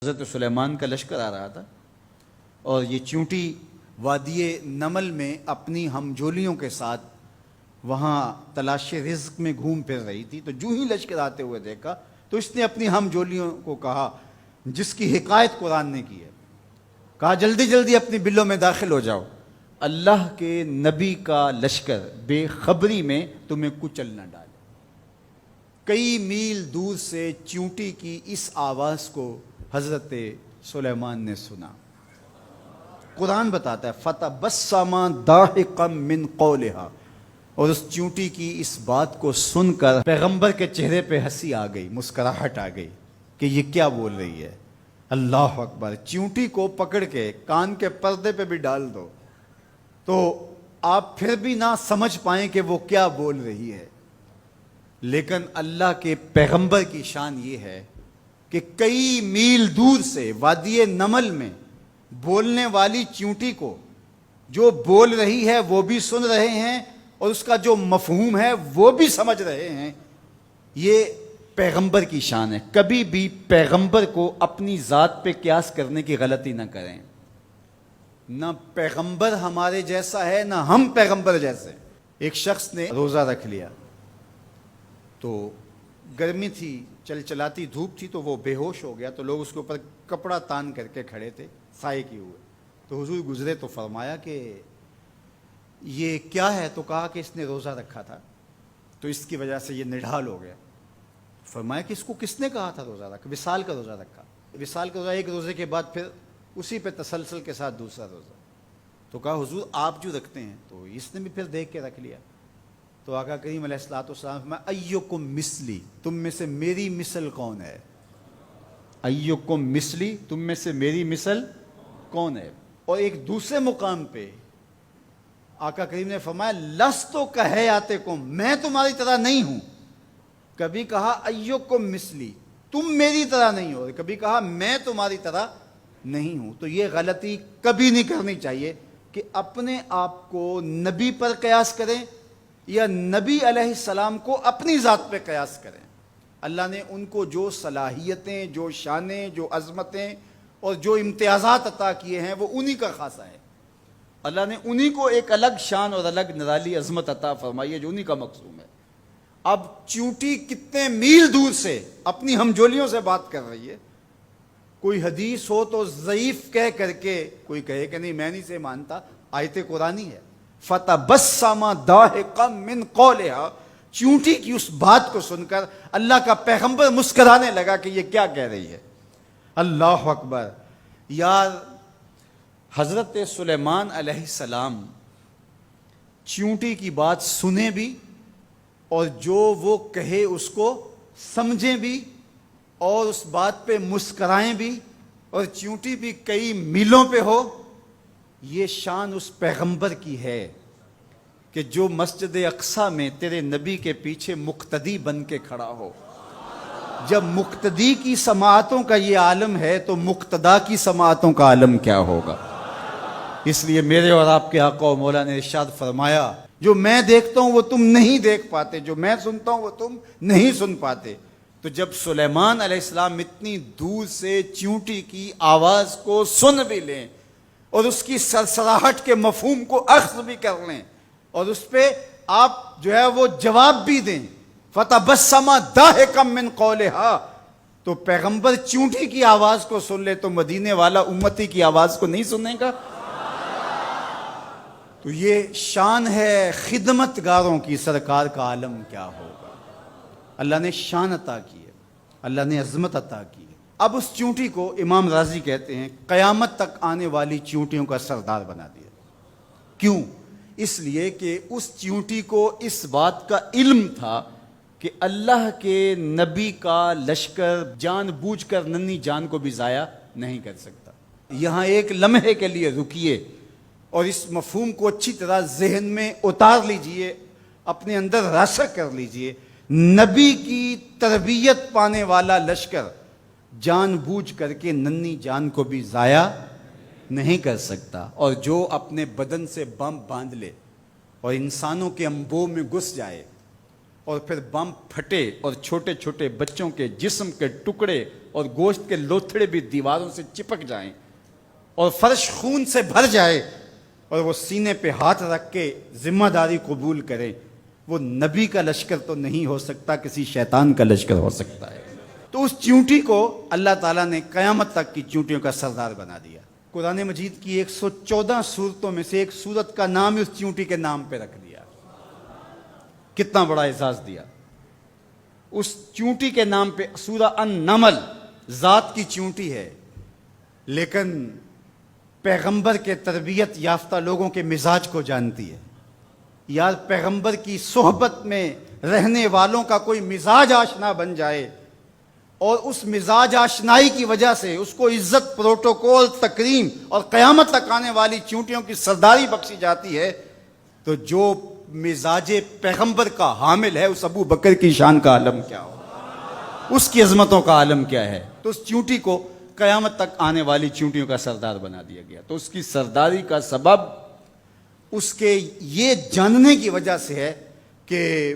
حضرت سلیمان کا لشکر آ رہا تھا اور یہ چونٹی وادی نمل میں اپنی ہمجولیوں کے ساتھ وہاں تلاش رزق میں گھوم پھر رہی تھی۔ تو جو ہی لشکر آتے ہوئے دیکھا تو اس نے اپنی ہمجولیوں کو کہا، جس کی حکایت قرآن نے کی ہے، کہا جلدی جلدی اپنی بلوں میں داخل ہو جاؤ، اللہ کے نبی کا لشکر بے خبری میں تمہیں کچل نہ ڈالے۔ کئی میل دور سے چونٹی کی اس آواز کو حضرت سلیمان نے سنا۔ قرآن بتاتا ہے فَتَبَسَّمَ ضَاحِكًا مِّن قَوْلِهَا، اور اس چونٹی کی اس بات کو سن کر پیغمبر کے چہرے پہ ہنسی آ گئی، مسکراہٹ آ گئی کہ یہ کیا بول رہی ہے۔ اللہ اکبر! چونٹی کو پکڑ کے کان کے پردے پہ بھی ڈال دو تو آپ پھر بھی نہ سمجھ پائیں کہ وہ کیا بول رہی ہے، لیکن اللہ کے پیغمبر کی شان یہ ہے کہ کئی میل دور سے وادی نمل میں بولنے والی چونٹی کو جو بول رہی ہے وہ بھی سن رہے ہیں اور اس کا جو مفہوم ہے وہ بھی سمجھ رہے ہیں۔ یہ پیغمبر کی شان ہے۔ کبھی بھی پیغمبر کو اپنی ذات پہ قیاس کرنے کی غلطی نہ کریں۔ نہ پیغمبر ہمارے جیسا ہے نہ ہم پیغمبر جیسے۔ ایک شخص نے روزہ رکھ لیا تو گرمی تھی، چلچلاتی دھوپ تھی، تو وہ بے ہوش ہو گیا، تو لوگ اس کے اوپر کپڑا تان کر کے کھڑے تھے سائے کیے ہوئے۔ تو حضور گزرے تو فرمایا کہ یہ کیا ہے؟ تو کہا کہ اس نے روزہ رکھا تھا تو اس کی وجہ سے یہ نڈھال ہو گیا۔ فرمایا کہ اس کو کس نے کہا تھا روزہ رکھا؟ وصال کا روزہ رکھا۔ وصال کا روزہ ایک روزے کے بعد پھر اسی پہ تسلسل کے ساتھ دوسرا روزہ۔ تو کہا حضور آپ جو رکھتے ہیں، تو اس نے بھی پھر دیکھ کے رکھ لیا۔ تو آقا کریم علیہ الصلوۃ والسلام فرمایا ایکم مثلی، تم میں سے میری مثل کون ہے؟ ایکم مثلی، تم میں سے میری مثل کون ہے؟ اور ایک دوسرے مقام پہ آقا کریم نے فرمایا لست کہیاتکم، میں تمہاری طرح نہیں ہوں۔ کبھی کہا ایکم مثلی، تم میری طرح نہیں ہو، کبھی کہا میں تمہاری طرح نہیں ہوں۔ تو یہ غلطی کبھی نہیں کرنی چاہیے کہ اپنے آپ کو نبی پر قیاس کریں یا نبی علیہ السلام کو اپنی ذات پہ قیاس کریں۔ اللہ نے ان کو جو صلاحیتیں، جو شانیں، جو عظمتیں اور جو امتیازات عطا کیے ہیں وہ انہی کا خاصہ ہے۔ اللہ نے انہی کو ایک الگ شان اور الگ نرالی عظمت عطا فرمائی ہے جو انہی کا مقصوم ہے۔ اب چونٹی کتنے میل دور سے اپنی ہمجولیوں سے بات کر رہی ہے۔ کوئی حدیث ہو تو ضعیف کہہ کر کے کوئی کہے کہ نہیں میں نہیں سے مانتا، آیت قرآنی ہے فَتَبَسَّمَ ضَاحِكًا مِّن قَوْلِهَا، چونٹی کی اس بات کو سن کر اللہ کا پیغمبر مسکرانے لگا کہ یہ کیا کہہ رہی ہے۔ اللہ اکبر! یار حضرت سلیمان علیہ السلام چونٹی کی بات سنیں بھی اور جو وہ کہے اس کو سمجھیں بھی اور اس بات پہ مسکرائیں بھی، اور چونٹی بھی کئی میلوں پہ ہو۔ یہ شان اس پیغمبر کی ہے کہ جو مسجد اقصیٰ میں تیرے نبی کے پیچھے مقتدی بن کے کھڑا ہو۔ جب مقتدی کی سماعتوں کا یہ عالم ہے تو مقتدا کی سماعتوں کا عالم کیا ہوگا؟ اس لیے میرے اور آپ کے آقا و مولا نے ارشاد فرمایا جو میں دیکھتا ہوں وہ تم نہیں دیکھ پاتے، جو میں سنتا ہوں وہ تم نہیں سن پاتے۔ تو جب سلیمان علیہ السلام اتنی دور سے چونٹی کی آواز کو سن بھی لیں اور اس کی سرسراہٹ کے مفہوم کو اخذ بھی کر لیں اور اس پہ آپ جو ہے وہ جواب بھی دیں، فَتَبَسَّمَ ضَاحِكًا مِّن قَوْلِهَا، تو پیغمبر چونٹی کی آواز کو سن لے تو مدینے والا امتی کی آواز کو نہیں سنے گا؟ تو یہ شان ہے خدمت گاروں کی، سرکار کا عالم کیا ہوگا۔ اللہ نے شان عطا کی ہے، اللہ نے عظمت عطا کی ہے۔ اب اس چونٹی کو امام راضی کہتے ہیں قیامت تک آنے والی چونٹیوں کا سردار بنا دیا۔ کیوں؟ اس لیے کہ اس چونٹی کو اس بات کا علم تھا کہ اللہ کے نبی کا لشکر جان بوجھ کر ننھی جان کو بھی ضائع نہیں کر سکتا۔ یہاں ایک لمحے کے لیے رکیے اور اس مفہوم کو اچھی طرح ذہن میں اتار لیجئے، اپنے اندر راسخ کر لیجئے۔ نبی کی تربیت پانے والا لشکر جان بوجھ کر کے ننھی جان کو بھی ضائع نہیں کر سکتا، اور جو اپنے بدن سے بم باندھ لے اور انسانوں کے انبوہ میں گھس جائے اور پھر بم پھٹے اور چھوٹے چھوٹے بچوں کے جسم کے ٹکڑے اور گوشت کے لوتھڑے بھی دیواروں سے چپک جائیں اور فرش خون سے بھر جائے اور وہ سینے پہ ہاتھ رکھ کے ذمہ داری قبول کرے، وہ نبی کا لشکر تو نہیں ہو سکتا، کسی شیطان کا لشکر ہو سکتا ہے۔ تو اس چیونٹی کو اللہ تعالیٰ نے قیامت تک کی چیونٹیوں کا سردار بنا دیا۔ قرآن مجید کی 114 صورتوں میں سے ایک صورت کا نام اس چیونٹی کے نام پہ رکھ دیا۔ کتنا بڑا اعزاز دیا اس چیونٹی کے نام پہ۔ سورہ النمل ذات کی چیونٹی ہے، لیکن پیغمبر کے تربیت یافتہ لوگوں کے مزاج کو جانتی ہے۔ یار پیغمبر کی صحبت میں رہنے والوں کا کوئی مزاج آشنا بن جائے اور اس مزاج آشنائی کی وجہ سے اس کو عزت، پروٹوکول، تکریم اور قیامت تک آنے والی چیونٹیوں کی سرداری بخشی جاتی ہے، تو جو مزاج پیغمبر کا حامل ہے اس ابو بکر کی شان کا عالم کیا ہو، اس کی عظمتوں کا عالم کیا ہے۔ تو اس چیونٹی کو قیامت تک آنے والی چیونٹیوں کا سردار بنا دیا گیا۔ تو اس کی سرداری کا سبب اس کے یہ جاننے کی وجہ سے ہے کہ